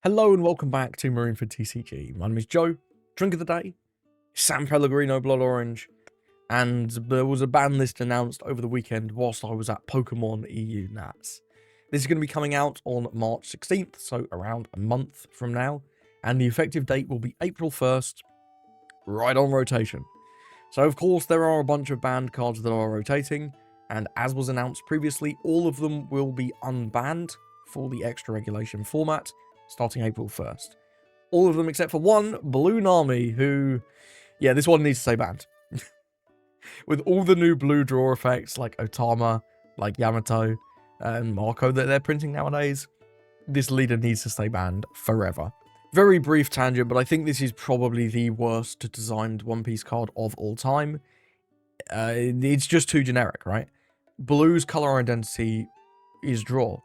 Hello and welcome back to Marineford TCG. My name is Joe. Drink of the day, San Pellegrino Blood Orange, and there was a ban list announced over the weekend whilst I was at Pokemon EU Nats. This is going to be coming out on March 16th, so around a month from now, and the effective date will be April 1st, right on rotation. So of course there are a bunch of banned cards that are rotating, and as was announced previously, all of them will be unbanned for the extra regulation format, starting April 1st. All of them except for one, Blue Nami, who, yeah, this one needs to stay banned. With all the new blue draw effects like Otama, like Yamato, and Marco that they're printing nowadays, this leader needs to stay banned forever. Very brief tangent, but I think this is probably the worst designed One Piece card of all time. It's just too generic, right? Blue's color identity is draw.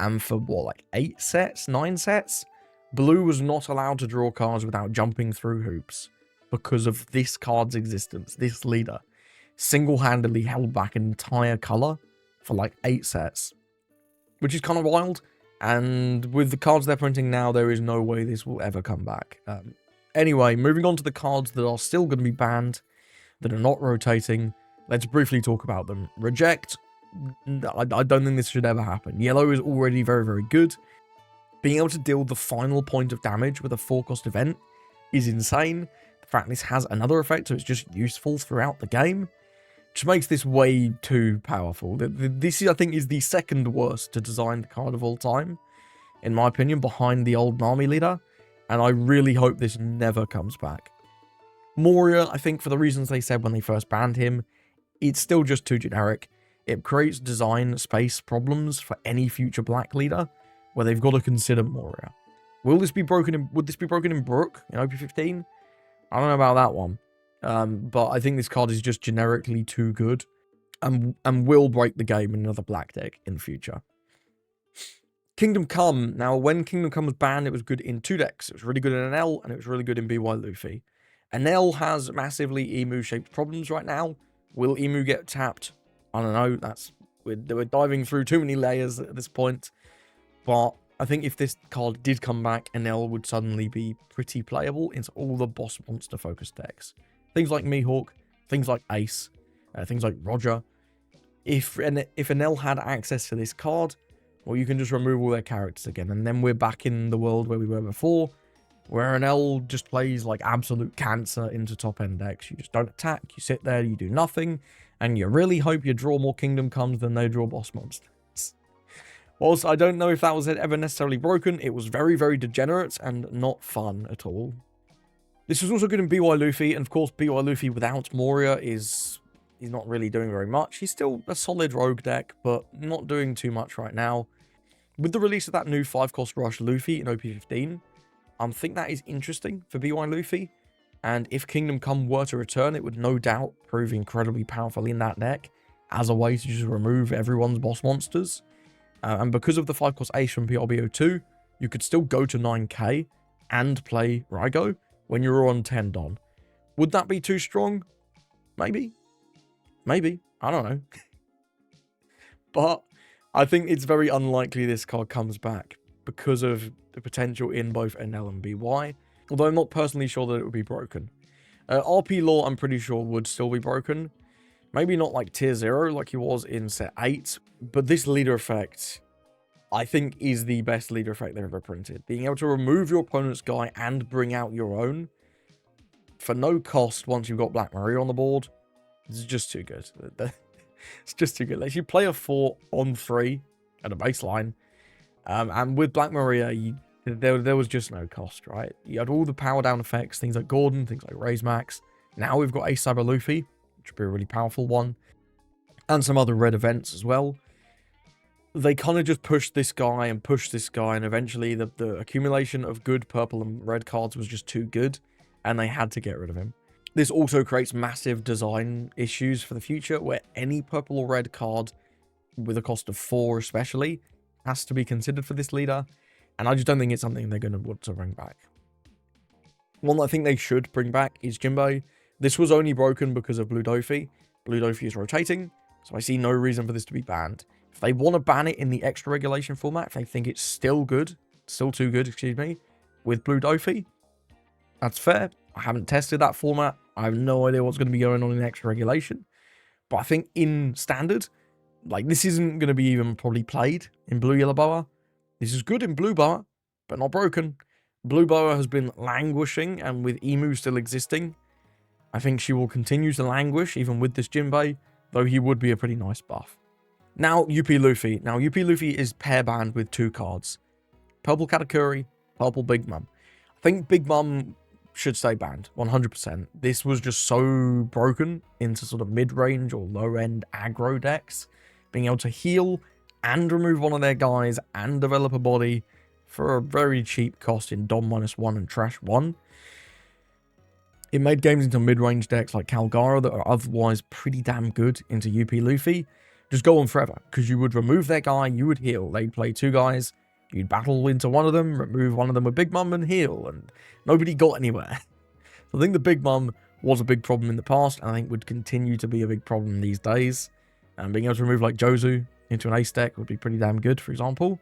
And for what, like 8 sets, 9 sets? Blue was not allowed to draw cards without jumping through hoops because of this card's existence. This leader single-handedly held back an entire color for like 8 sets, which is kind of wild. And with the cards they're printing now, there is no way this will ever come back. Anyway, moving on to the cards that are still going to be banned, that are not rotating. Let's briefly talk about them. Reject. I don't think this should ever happen. Yellow is already very, very good. Being able to deal the final point of damage with a 4-cost event is insane. The fact this has another effect, so it's just useful throughout the game, which makes this way too powerful. This, I think, is the second worst to design the card of all time, in my opinion, behind the old Nami leader, and I really hope this never comes back. Moria, I think, for the reasons they said when they first banned him, it's still just too generic. It creates design space problems for any future black leader where they've got to consider Moria. Would this be broken in Brook in OP15? I don't know about that one. But I think this card is just generically too good and will break the game in another black deck in the future. Kingdom Come. Now, when Kingdom Come was banned, it was good in 2 decks. It was really good in NL and it was really good in BY Luffy. NL has massively Emu-shaped problems right now. Will Emu get tapped? I don't know, we're diving through too many layers at this point, but I think if this card did come back, NL would suddenly be pretty playable into all the boss monster focused decks. Things like Mihawk, things like Ace, things like Roger. If NL had access to this card, well, you can just remove all their characters again, and then we're back in the world where we were before, where NL just plays like absolute cancer into top end decks. You just don't attack, you sit there, you do nothing, and you really hope you draw more Kingdom Comes than they draw boss monsters. Whilst I don't know if that was ever necessarily broken, it was very, very degenerate and not fun at all. This was also good in BY Luffy, and of course BY Luffy without Moria is not really doing very much. He's still a solid rogue deck, but not doing too much right now. With the release of that new 5-cost rush Luffy in OP15, I think that is interesting for BY Luffy. And if Kingdom Come were to return, it would no doubt prove incredibly powerful in that deck as a way to just remove everyone's boss monsters. And because of the 5-cost Ace from PRBO2, you could still go to 9k and play Raigo when you're on 10 Don. Would that be too strong? Maybe. Maybe. I don't know. But I think it's very unlikely this card comes back because of the potential in both NL and BY. Although I'm not personally sure that it would be broken. RP Law, I'm pretty sure, would still be broken. Maybe not like tier 0 like he was in set 8. But this leader effect, I think, is the best leader effect they've ever printed. Being able to remove your opponent's guy and bring out your own for no cost once you've got Black Maria on the board, it's just too good. It's just too good. Like, you play a 4 on 3 at a baseline. And with Black Maria, there was just no cost, right? You had all the power down effects, things like Gordon, things like Raise Max. Now we've got Ace Saber Luffy, which would be a really powerful one. And some other red events as well. They kind of just pushed this guy, and eventually the accumulation of good purple and red cards was just too good, and they had to get rid of him. This also creates massive design issues for the future, where any purple or red card, with a cost of 4 especially, has to be considered for this leader. And I just don't think it's something they're going to want to bring back. One that I think they should bring back is Jimbo. This was only broken because of Blue Dofi. Blue Dofi is rotating, so I see no reason for this to be banned. If they want to ban it in the extra regulation format, if they think it's still good still too good, excuse me, with Blue Dofi. That's fair. I haven't tested that format. I have no idea what's going to be going on in extra regulation. But I think in standard, like, this isn't going to be even probably played in Blue Yellow Boa. This is good in Blue Boa, but not broken. Blue Boa has been languishing, and with Emu still existing, I think she will continue to languish even with this Jinbei, though he would be a pretty nice buff. Now, UP Luffy. Now, UP Luffy is pair banned with 2 cards. Purple Katakuri, Purple Big Mom. I think Big Mom should stay banned, 100%. This was just so broken into sort of mid-range or low-end aggro decks. Being able to heal and remove one of their guys and develop a body for a very cheap cost in Dom -1 and Trash 1. It made games into mid-range decks like Calgara that are otherwise pretty damn good into UP Luffy just go on forever, because you would remove their guy, you would heal. They'd play 2 guys, you'd battle into one of them, remove one of them with Big Mom and heal, and nobody got anywhere. So I think the Big Mom was a big problem in the past, and I think would continue to be a big problem these days. And being able to remove like Jozu into an ace deck would be pretty damn good, for example.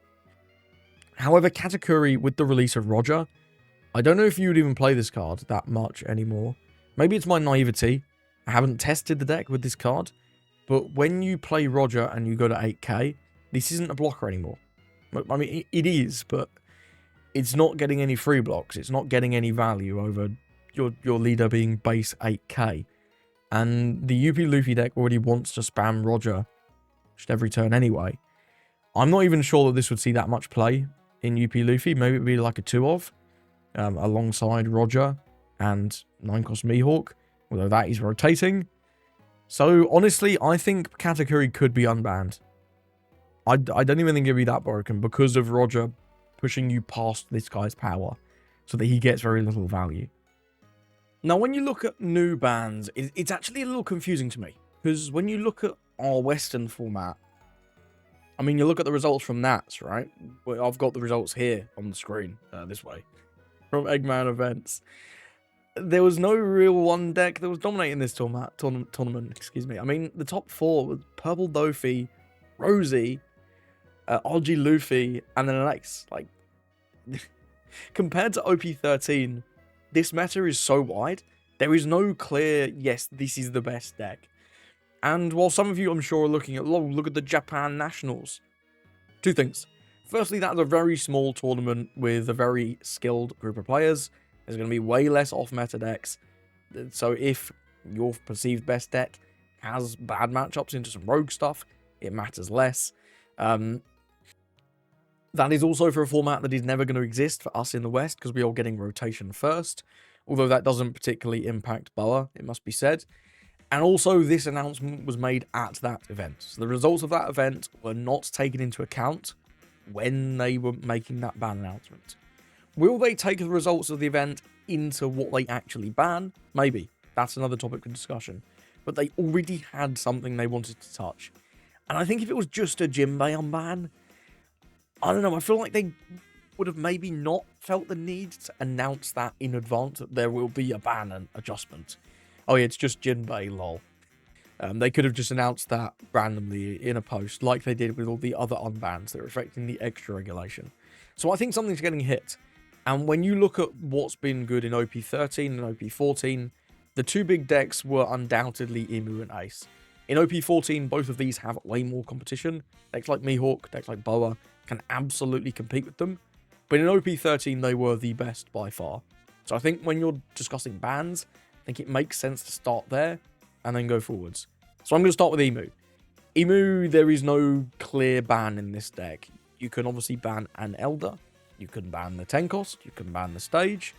However, Katakuri, with the release of Roger, I don't know if you would even play this card that much anymore. Maybe it's my naivety. I haven't tested the deck with this card. But when you play Roger and you go to 8k, this isn't a blocker anymore. I mean, it is, but it's not getting any free blocks. It's not getting any value over your leader being base 8k. And the UP Luffy deck already wants to spam Roger just every turn anyway. I'm not even sure that this would see that much play in UP Luffy. Maybe it would be like a 2-of, alongside Roger and 9-cost Mihawk, although that is rotating. So, honestly, I think Katakuri could be unbanned. I don't even think it'd be that broken because of Roger pushing you past this guy's power so that he gets very little value. Now, when you look at new bans, it's actually a little confusing to me, because when you look at our Western format, I mean, you look at the results from Nats, right? Well, I've got the results here on the screen, this way, from Eggman events. There was no real one deck that was dominating this tournament, excuse me. I mean, the top 4 was Purple Dofi, Rosie, RG Luffy, and then an ace. Like, compared to OP13, this meta is so wide, there is no clear, yes, this is the best deck. And while some of you, I'm sure, are looking at, oh, look at the Japan Nationals. 2 things. Firstly, that's a very small tournament with a very skilled group of players. There's going to be way less off-meta decks. So if your perceived best deck has bad matchups into some rogue stuff, it matters less. That is also for a format that is never going to exist for us in the West, because we are getting rotation first. Although that doesn't particularly impact Boa, it must be said. And also, this announcement was made at that event. So the results of that event were not taken into account when they were making that ban announcement. Will they take the results of the event into what they actually ban? Maybe. That's another topic for discussion. But they already had something they wanted to touch. And I think if it was just a Jinbei unban, I don't know, I feel like they would have maybe not felt the need to announce that in advance, that there will be a ban and adjustment. Oh yeah, it's just Jinbei, lol. They could have just announced that randomly in a post, like they did with all the other unbans that are affecting the extra regulation. So I think something's getting hit. And when you look at what's been good in OP13 and OP14, the 2 big decks were undoubtedly Emu and Ace. In OP14, both of these have way more competition. Decks like Mihawk, decks like Boa can absolutely compete with them. But in OP13, they were the best by far. So I think when you're discussing bans, I think it makes sense to start there and then go forwards. So I'm going to start with Emu. Emu, there is no clear ban in this deck. You can obviously ban an Elder. You can ban the 10 cost, you can ban the stage,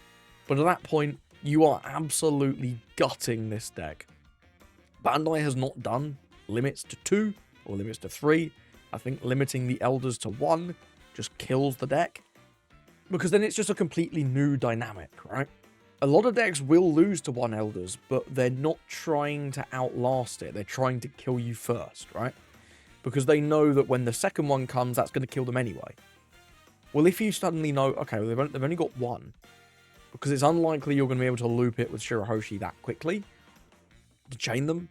but at that point, you are absolutely gutting this deck. Bandai has not done limits to 2 or limits to 3. I think limiting the Elders to 1 just kills the deck, because then it's just a completely new dynamic, right? A lot of decks will lose to 1 Elders, but they're not trying to outlast it. They're trying to kill you first, right? Because they know that when the second one comes, that's going to kill them anyway. Well, if you suddenly know, okay, well, they've only got 1, because it's unlikely you're going to be able to loop it with Shirahoshi that quickly to chain them,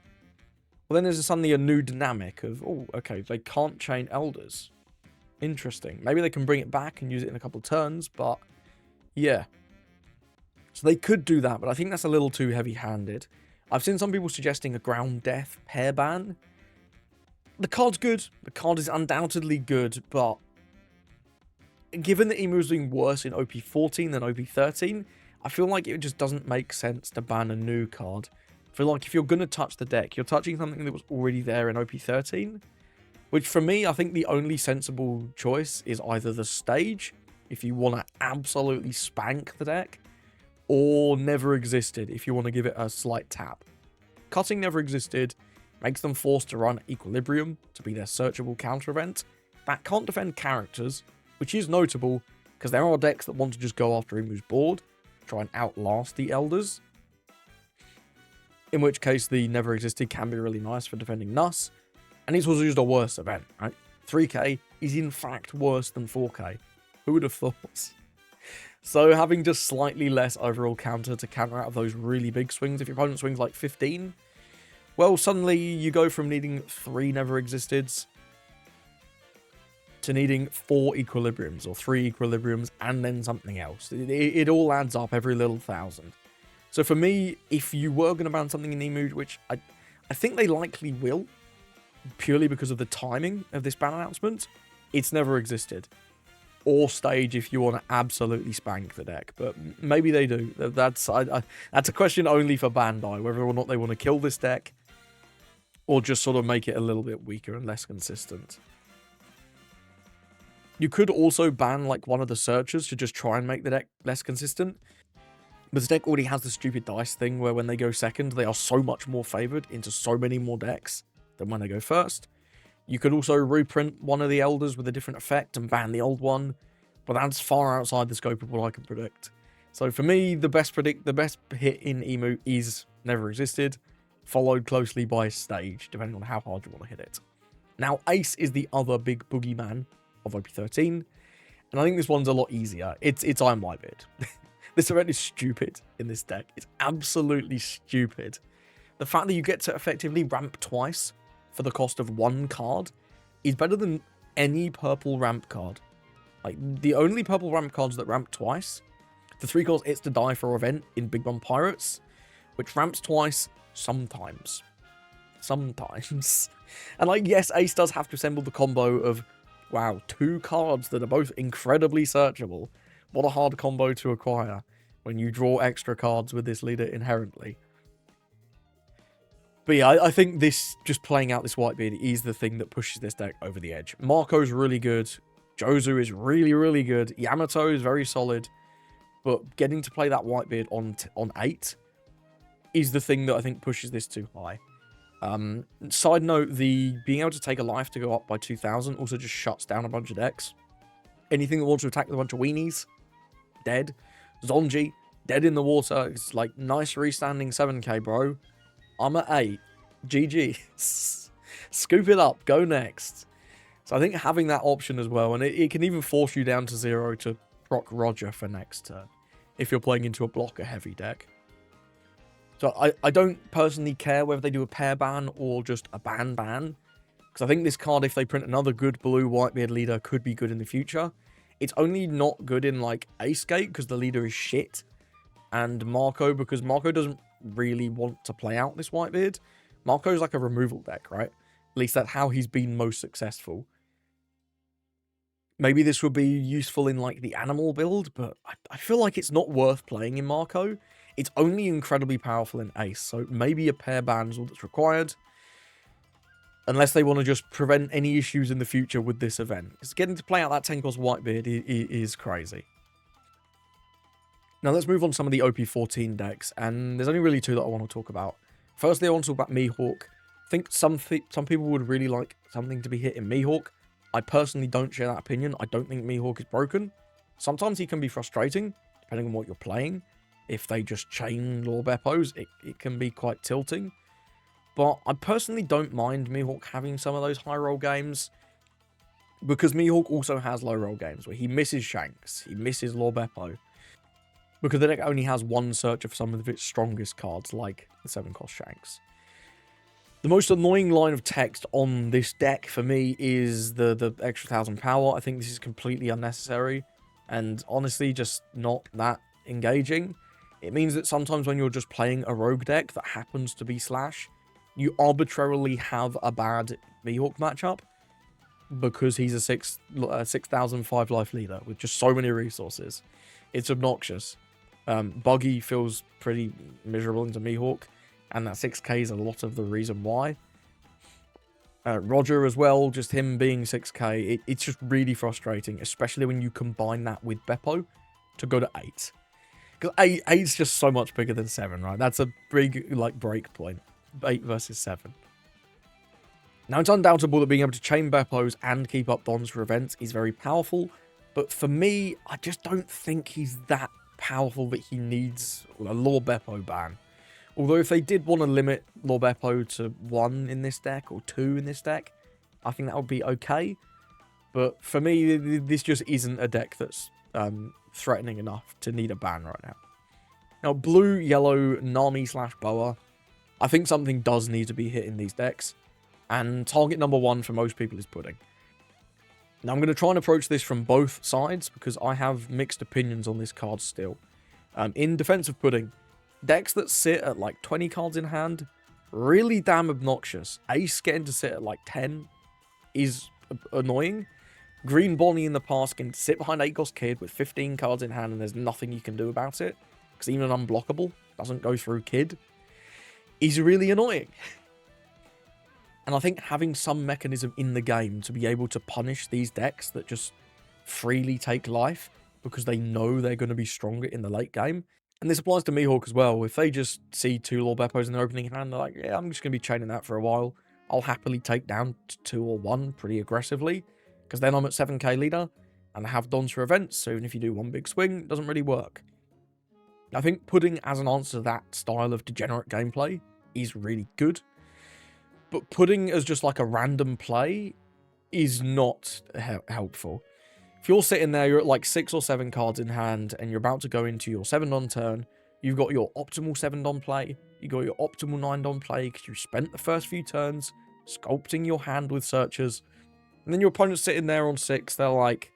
well, then there's suddenly a new dynamic of, oh, okay, they can't chain Elders. Interesting. Maybe they can bring it back and use it in a couple of turns, but yeah. So they could do that, but I think that's a little too heavy-handed. I've seen some people suggesting a ground death pair ban. The card's good. The card is undoubtedly good, but given that Emu is doing worse in OP14 than OP13, I feel like it just doesn't make sense to ban a new card. I feel like if you're going to touch the deck, you're touching something that was already there in OP13, which for me, I think the only sensible choice is either the stage, if you want to absolutely spank the deck, or Never Existed, if you want to give it a slight tap. Cutting Never Existed makes them forced to run Equilibrium to be their searchable counter event. That can't defend characters, which is notable, because there are decks that want to just go after Emu's board, try and outlast the Elders, in which case the Never Existed can be really nice for defending Nuss, and it's also just a worse event, right? 3k is in fact worse than 4k. Who would have thought? So having just slightly less overall counter to counter out of those really big swings, if your opponent swings like 15, well, suddenly you go from needing 3 Never Existeds to needing 4 Equilibriums, or 3 Equilibriums, and then something else. It all adds up every little thousand. So for me, if you were going to ban something in Emu, which I think they likely will, purely because of the timing of this ban announcement, it's Never Existed. Or stage if you want to absolutely spank the deck, but maybe they do. That's a question only for Bandai, whether or not they want to kill this deck, or just sort of make it a little bit weaker and less consistent. You could also ban like one of the searchers to just try and make the deck less consistent. But this deck already has the stupid dice thing where when they go second, they are so much more favored into so many more decks than when they go first. You could also reprint one of the Elders with a different effect and ban the old one, but that's far outside the scope of what I can predict. So for me, the best hit in Emu is Never Existed, followed closely by Stage, depending on how hard you want to hit it. Now, Ace is the other big boogeyman of OP13, and I think this one's a lot easier. It's Iron Whitebeard. This event is stupid in this deck. It's absolutely stupid. The fact that you get to effectively ramp twice for the cost of 1 card is better than any purple ramp card. Like, the only purple ramp cards that ramp twice, the 3 cost It's to Die for event in Big Bomb Pirates, which ramps twice sometimes. Sometimes. And like, yes, Ace does have to assemble the combo of, wow, 2 cards that are both incredibly searchable. What a hard combo to acquire when you draw extra cards with this leader inherently. But yeah, I think this, just playing out this Whitebeard is the thing that pushes this deck over the edge. Marco's really good. Jozu is really, really good. Yamato is very solid. But getting to play that Whitebeard on 8 is the thing that I think pushes this too high. Side note, the being able to take a life to go up by 2,000 also just shuts down a bunch of decks. Anything that wants to attack with a bunch of weenies, dead. Zonji, dead in the water. It's like, nice restanding 7k, bro. I'm at 8. GG. Scoop it up. Go next. So I think having that option as well, and it can even force you down to 0 to proc Roger for next turn, if you're playing into a blocker-heavy deck. So I don't personally care whether they do a pair ban or just a ban, because I think this card, if they print another good blue Whitebeard leader, could be good in the future. It's only not good in, like, Ace Gate, because the leader is shit, and Marco, because Marco doesn't really want to play out this Whitebeard. Marco's like a removal deck, right? At least that's how he's been most successful. Maybe this would be useful in, like, the animal build, but I feel like it's not worth playing in Marco. It's only incredibly powerful in Ace, so maybe a pair ban is all that's required. Unless they want to just prevent any issues in the future with this event. Because getting to play out that 10-cost Whitebeard is crazy. Now let's move on to some of the OP14 decks, and there's only really 2 that I want to talk about. Firstly, I want to talk about Mihawk. I think some people would really like something to be hit in Mihawk. I personally don't share that opinion. I don't think Mihawk is broken. Sometimes he can be frustrating, depending on what you're playing. If they just chain Lore Beppos, it can be quite tilting. But I personally don't mind Mihawk having some of those high roll games, because Mihawk also has low roll games where he misses Shanks, he misses Lore Beppo, because the deck only has 1 searcher for some of its strongest cards, like the 7-cost Shanks. The most annoying line of text on this deck for me is the extra 1000 power. I think this is completely unnecessary and honestly just not that engaging. It means that sometimes when you're just playing a rogue deck that happens to be Slash, you arbitrarily have a bad Mihawk matchup because he's a 6,005 life leader with just so many resources. It's obnoxious. Buggy feels pretty miserable into Mihawk, and that 6k is a lot of the reason why. Roger as well, just him being 6k, it's just really frustrating, especially when you combine that with Beppo to go to 8. Because 8's just so much bigger than 7, right? That's a big, like, break point. 8 versus 7. Now, it's undoubtable that being able to chain Beppos and keep up Dons for events is very powerful, but for me, I just don't think he's that powerful that he needs a Lore Beppo ban. Although if they did want to limit Lore Beppo to 1 in this deck, or 2 in this deck, I think that would be okay. But for me, this just isn't a deck that's threatening enough to need a ban right now. Now, blue, yellow, Nami / Boa, I think something does need to be hit in these decks. And target number 1 for most people is Pudding. Now, I'm going to try and approach this from both sides because I have mixed opinions on this card still. In defense of Pudding, decks that sit at like 20 cards in hand, really damn obnoxious. Ace getting to sit at like 10 is annoying. Green Bonnie in the past can sit behind 8 Ghost Kid with 15 cards in hand and there's nothing you can do about it. Because even an unblockable doesn't go through Kid. Is really annoying. And I think having some mechanism in the game to be able to punish these decks that just freely take life because they know they're going to be stronger in the late game. And this applies to Mihawk as well. If they just see 2 Lore Beppos in their opening hand, they're like, yeah, I'm just going to be chaining that for a while. I'll happily take down 2 or 1 pretty aggressively. Because then I'm at 7k leader and I have Dons for events. So even if you do 1 big swing, it doesn't really work. I think Pudding as an answer to that style of degenerate gameplay is really good. But Pudding as just like a random play is not helpful. If you're sitting there, you're at like 6 or 7 cards in hand, and you're about to go into your 7-Don turn, you've got your optimal 7-Don play, you got your optimal 9-Don play, because you spent the first few turns sculpting your hand with searchers, and then your opponent's sitting there on 6, they're like,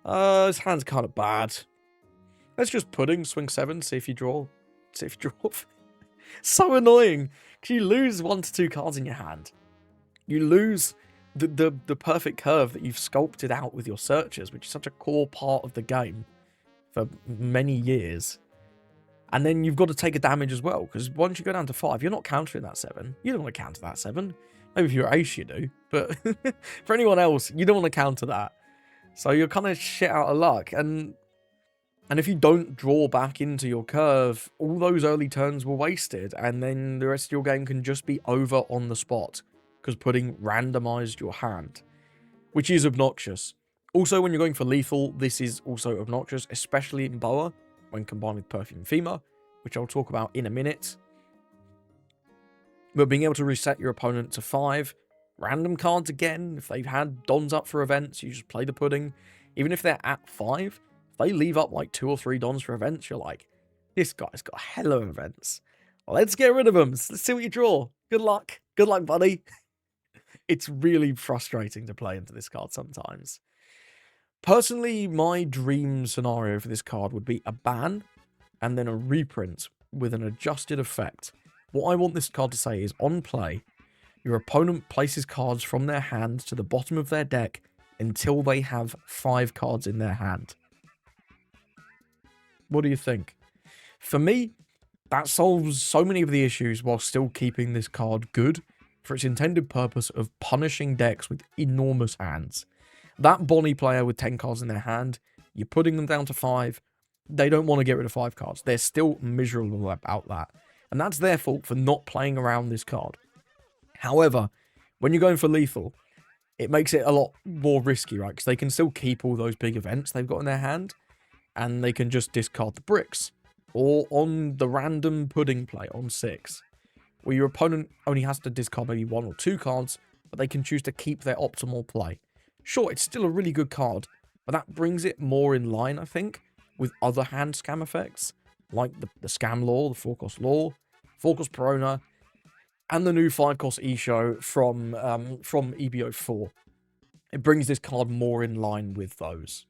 this hand's kind of bad. Let's just Pudding, swing 7, see if you draw. See if you draw. So annoying, because you lose 1 to 2 cards in your hand. You lose the perfect curve that you've sculpted out with your searchers, which is such a core part of the game for many years. And then you've got to take a damage as well, because once you go down to 5, you're not countering that 7. You don't want to counter that 7. Maybe if you're Ace, you do. But for anyone else, you don't want to counter that. So you're kind of shit out of luck. And if you don't draw back into your curve, all those early turns were wasted. And then the rest of your game can just be over on the spot, because Pudding randomized your hand, which is obnoxious. Also, when you're going for lethal, this is also obnoxious, especially in Boa, when combined with Perfume Femur, which I'll talk about in a minute. But being able to reset your opponent to 5, random cards again, if they've had Dons up for events, you just play the Pudding. Even if they're at 5, if they leave up like 2 or 3 Dons for events, you're like, this guy's got a hell of events. Let's get rid of them. Let's see what you draw. Good luck. Good luck, buddy. It's really frustrating to play into this card sometimes. Personally, my dream scenario for this card would be a ban and then a reprint with an adjusted effect. What I want this card to say is, on play, your opponent places cards from their hand to the bottom of their deck until they have 5 cards in their hand. What do you think? For me, that solves so many of the issues while still keeping this card good for its intended purpose of punishing decks with enormous hands. That Bonnie player with 10 cards in their hand, you're putting them down to 5. They don't want to get rid of 5 cards. They're still miserable about that. And that's their fault for not playing around this card. However, when you're going for lethal, it makes it a lot more risky, right? Because they can still keep all those big events they've got in their hand, and they can just discard the bricks. Or on the random Pudding play on 6, where your opponent only has to discard maybe 1 or 2 cards, but they can choose to keep their optimal play. Sure, it's still a really good card, but that brings it more in line, I think, with other hand scam effects, like the Scam Law, the 4-cost Law, 4-cost Perona. and the new 5-cost E-Show from EBO4. It brings this card more in line with those.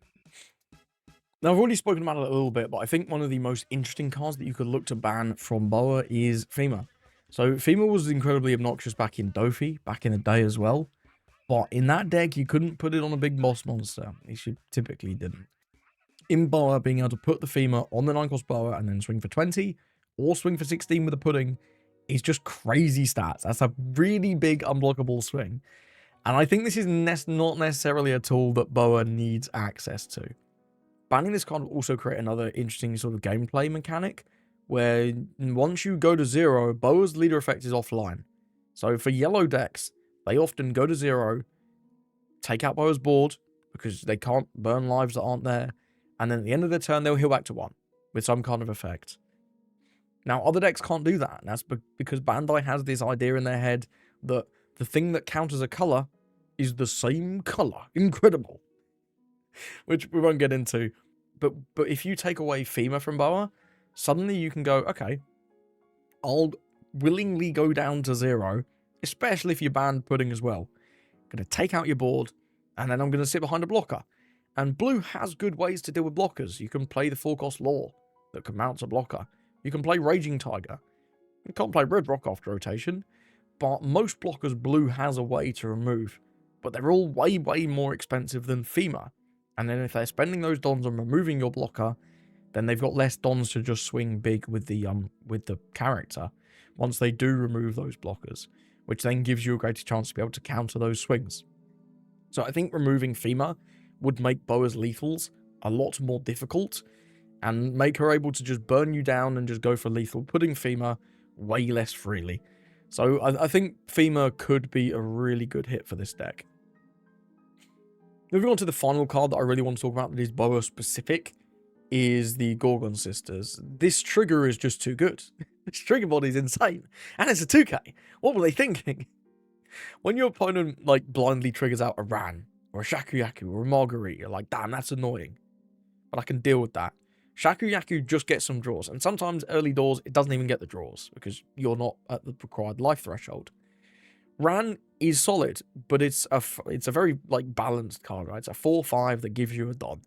Now, I've already spoken about it a little bit, but I think one of the most interesting cards that you could look to ban from Boa is FEMA. So, FEMA was incredibly obnoxious back in Dofi, back in the day as well. But in that deck, you couldn't put it on a big boss monster. You typically didn't. In Boa, being able to put the FEMA on the 9-cost Boa and then swing for 20, or swing for 16 with a pudding, is just crazy stats. That's a really big unblockable swing. And I think this is not necessarily a tool that Boa needs access to. Banning this card will also create another interesting sort of gameplay mechanic, where once you go to 0, Boa's leader effect is offline. So for yellow decks, they often go to 0, take out Boa's board, because they can't burn lives that aren't there, and then at the end of their turn, they'll heal back to 1, with some kind of effect. Now, other decks can't do that, and that's because Bandai has this idea in their head that the thing that counters a colour is the same colour. Incredible. Which we won't get into. But if you take away FEMA from Boa, suddenly you can go, okay, I'll willingly go down to 0, especially if you ban pudding as well. I'm going to take out your board, and then I'm going to sit behind a blocker. And blue has good ways to deal with blockers. You can play the 4-cost Law that can mount a blocker. You can play Raging Tiger. You can't play Red Rock after rotation, but most blockers blue has a way to remove. But they're all way, way more expensive than FEMA. And then if they're spending those dons on removing your blocker, then they've got less dons to just swing big with the character once they do remove those blockers, which then gives you a greater chance to be able to counter those swings. So I think removing FEMA would make Boa's lethals a lot more difficult and make her able to just burn you down and just go for lethal, putting FEMA way less freely. So I think FEMA could be a really good hit for this deck. Moving on to the final card that I really want to talk about that is Boa specific is the Gorgon Sisters. This trigger is just too good. This trigger body is insane. And it's a 2k. What were they thinking? When your opponent like blindly triggers out a Ran or a Shakuyaku or a Marguerite, you're like, damn, that's annoying. But I can deal with that. Shakuyaku just gets some draws. And sometimes early doors, it doesn't even get the draws because you're not at the required life threshold. Ran is solid, but it's a very like balanced card, right? It's a 4/5 that gives you a Don.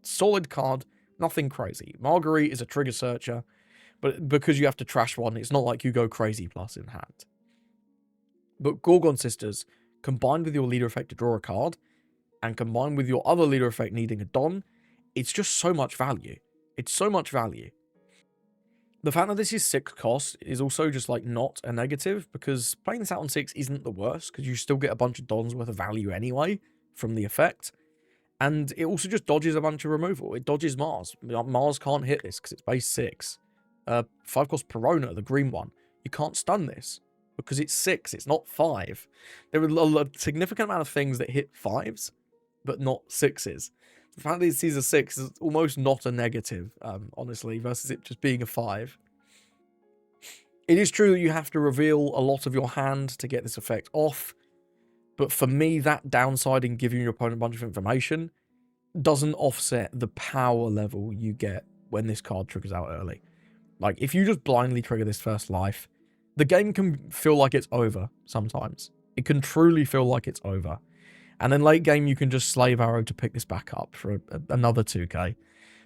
Solid card, nothing crazy. Marguerite is a trigger searcher, but because you have to trash one, it's not like you go crazy plus in hand. But Gorgon Sisters, combined with your leader effect to draw a card, and combined with your other leader effect needing a Don, it's just so much value. It's so much value. The fact that this is 6 cost is also just like not a negative, because playing this out on 6 isn't the worst, because you still get a bunch of Dons worth of value anyway from the effect. And it also just dodges a bunch of removal. It dodges Mars. Mars can't hit this because it's base 6. 5-cost Perona, the green one. You can't stun this because it's 6. It's not 5. There are a significant amount of things that hit 5s, but not 6s. The fact that it sees a 6 is almost not a negative, honestly, versus it just being a 5. It is true that you have to reveal a lot of your hand to get this effect off, but for me, that downside in giving your opponent a bunch of information doesn't offset the power level you get when this card triggers out early. Like, if you just blindly trigger this first life, the game can feel like it's over sometimes. It can truly feel like it's over. And then late game, you can just Slave Arrow to pick this back up for another 2k.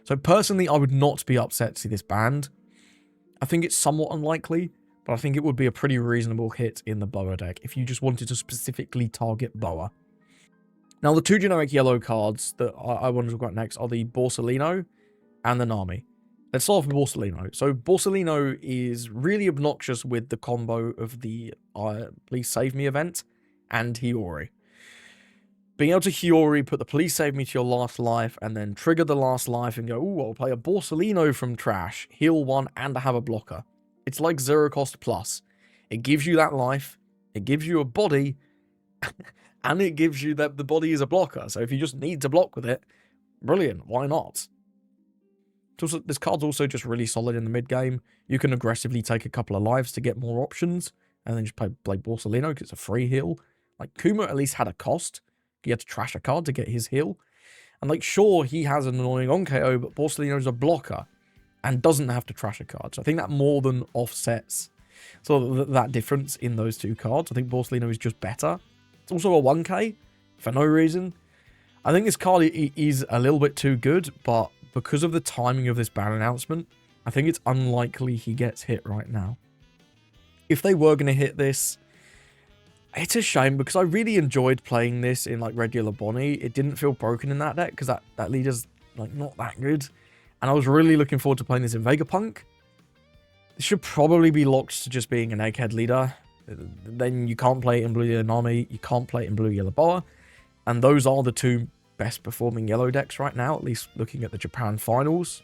So personally, I would not be upset to see this banned. I think it's somewhat unlikely, but I think it would be a pretty reasonable hit in the Boa deck if you just wanted to specifically target Boa. Now, the 2 generic yellow cards that I want to talk about next are the Borsellino and the Nami. Let's start off with Borsellino. So Borsellino is really obnoxious with the combo of the Please Save Me event and Hiyori. Being able to Hiyori, put the Please Save Me to your last life, and then trigger the last life and go, ooh, I'll play a Borsellino from trash, heal 1, and have a blocker. It's like 0 cost plus. It gives you that life, it gives you a body, and it gives you that the body is a blocker. So if you just need to block with it, brilliant, why not? This card's also just really solid in the mid game. You can aggressively take a couple of lives to get more options, and then just play Borsellino because it's a free heal. Like, Kuma at least had a cost. He had to trash a card to get his heal. And, like, sure, he has an annoying on-KO, but Borsellino's a blocker and doesn't have to trash a card. So I think that more than offsets So that difference in those two cards. I think Borsellino is just better. It's also a 1k for no reason. I think this card is a little bit too good, but because of the timing of this ban announcement, I think it's unlikely he gets hit right now. If they were going to hit this, it's a shame because I really enjoyed playing this in like regular Bonnie. It didn't feel broken in that deck because that leader's like not that good. And I was really looking forward to playing this in Vegapunk. This should probably be locked to just being an Egghead leader. Then you can't play it in Blue Yellow Nami, you can't play it in Blue Yellow Boa. And those are the two best performing yellow decks right now, at least looking at the Japan finals.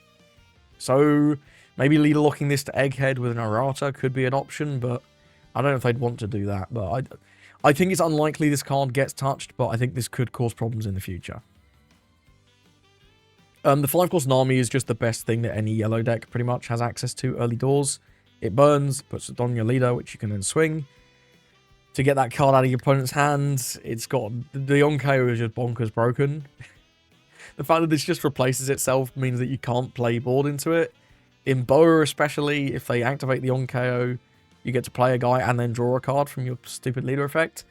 So maybe leader locking this to Egghead with an errata could be an option, but I don't know if they'd want to do that. But I think it's unlikely this card gets touched, but I think this could cause problems in the future. The 5-cost Nami is just the best thing that any yellow deck pretty much has access to early doors. It burns, puts it on your leader, which you can then swing. To get that card out of your opponent's hand, it's got... The on-KO is just bonkers broken. The fact that this just replaces itself means that you can't play board into it. In Boa especially, if they activate the on-KO, you get to play a guy and then draw a card from your stupid leader effect,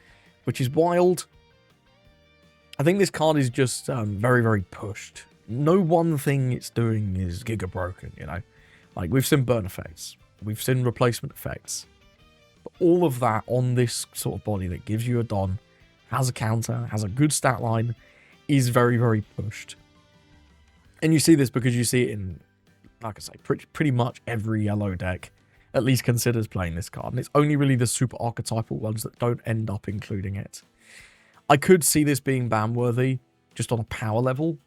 which is wild. I think this card is just very, very pushed. No one thing it's doing is giga broken, you know? Like, we've seen burn effects. We've seen replacement effects. But all of that on this sort of body that gives you a Don, has a counter, has a good stat line, is very, very pushed. And you see this because you see it in, like I say, pretty much every yellow deck at least considers playing this card. And it's only really the super archetypal ones that don't end up including it. I could see this being ban-worthy just on a power level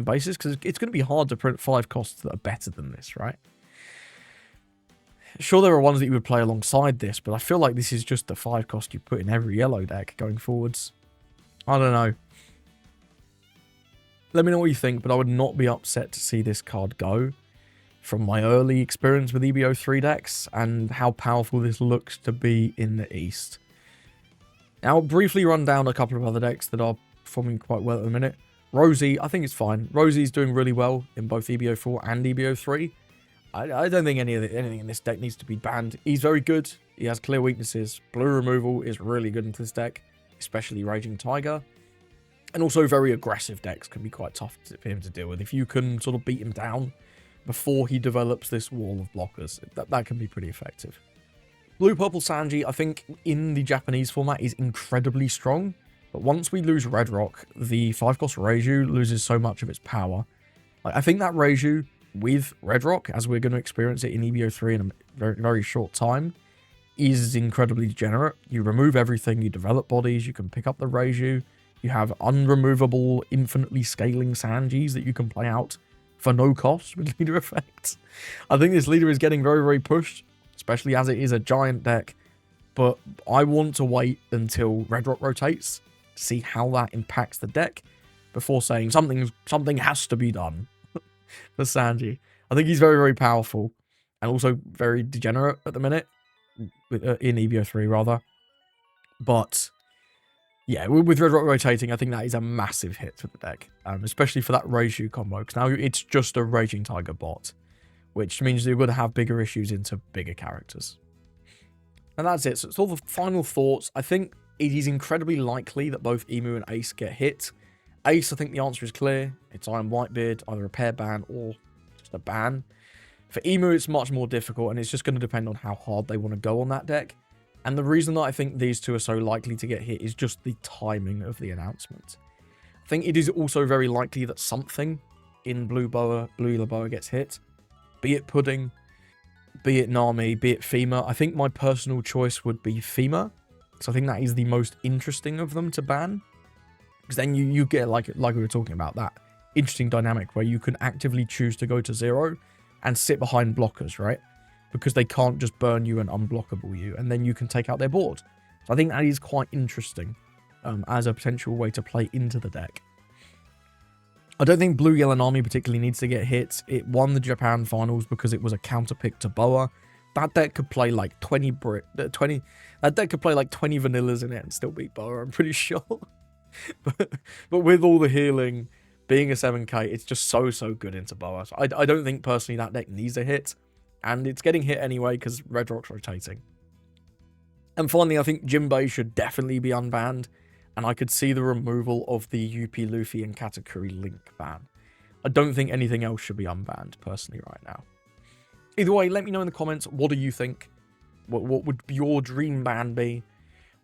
basis, because it's going to be hard to print 5 costs that are better than this, right? Sure, there are ones that you would play alongside this, but I feel like this is just the 5 cost you put in every yellow deck going forwards. I don't know. Let me know what you think, but I would not be upset to see this card go from my early experience with EBO 3 decks and how powerful this looks to be in the East. Now, I'll briefly run down a couple of other decks that are performing quite well at the minute. Rosie, I think it's fine. Rosie's doing really well in both EBO 4 and EBO 3. I don't think anything in this deck needs to be banned. He's very good. He has clear weaknesses. Blue removal is really good into this deck, especially Raging Tiger. And also very aggressive decks can be quite tough for him to deal with. If you can sort of beat him down before he develops this wall of blockers, that can be pretty effective. Blue-Purple Sanji, I think, in the Japanese format is incredibly strong. But once we lose Red Rock, the 5-cost Reiju loses so much of its power. I think that Reiju with Red Rock, as we're going to experience it in EBO 3 in a very, very short time, is incredibly degenerate. You remove everything, you develop bodies, you can pick up the Reiju, you have unremovable, infinitely scaling Sanjis that you can play out for no cost with leader effects. I think this leader is getting very, very pushed, especially as it is a giant deck, but I want to wait until Red Rock rotates to see how that impacts the deck before saying something has to be done for Sanji. I think he's very, very powerful and also very degenerate at the minute, in EBO 3 rather. But yeah, with Red Rock rotating, I think that is a massive hit for the deck, especially for that Reiju combo, because now it's just a Raging Tiger bot, which means you're going to have bigger issues into bigger characters. And that's it. So it's all the final thoughts. I think it is incredibly likely that both Emu and Ace get hit. Ace, I think the answer is clear. It's Iron Whitebeard, either a pair ban or just a ban. For Emu, it's much more difficult, and it's just going to depend on how hard they want to go on that deck. And the reason that I think these two are so likely to get hit is just the timing of the announcement. I think it is also very likely that something in Blue Yellow Boa gets hit. Be it Pudding, be it Nami, be it Fema. I think my personal choice would be Fema, because I think that is the most interesting of them to ban. Because then you get, like we were talking about, that interesting dynamic where you can actively choose to go to 0 and sit behind blockers, right? Because they can't just burn you and unblockable you, and then you can take out their board. So I think that is quite interesting as a potential way to play into the deck. I don't think Blue Yellow Nami particularly needs to get hit. It won the Japan finals because it was a counter pick to Boa. That deck could play like 20 that deck could play like 20 vanillas in it and still beat Boa, I'm pretty sure. but with all the healing, being a 7k, it's just so good into Boa. So I don't think personally that deck needs a hit. And it's getting hit anyway because Red Rock's rotating. And finally, I think Jinbei should definitely be unbanned, and I could see the removal of the UP Luffy and Katakuri link ban. I don't think anything else should be unbanned, personally, right now. Either way, let me know in the comments, what do you think? What would your dream ban be?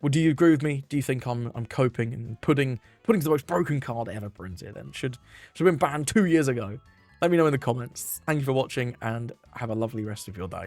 Well, do you agree with me? Do you think I'm coping and putting the most broken card ever printed and should have been banned 2 years ago? Let me know in the comments. Thank you for watching and have a lovely rest of your day.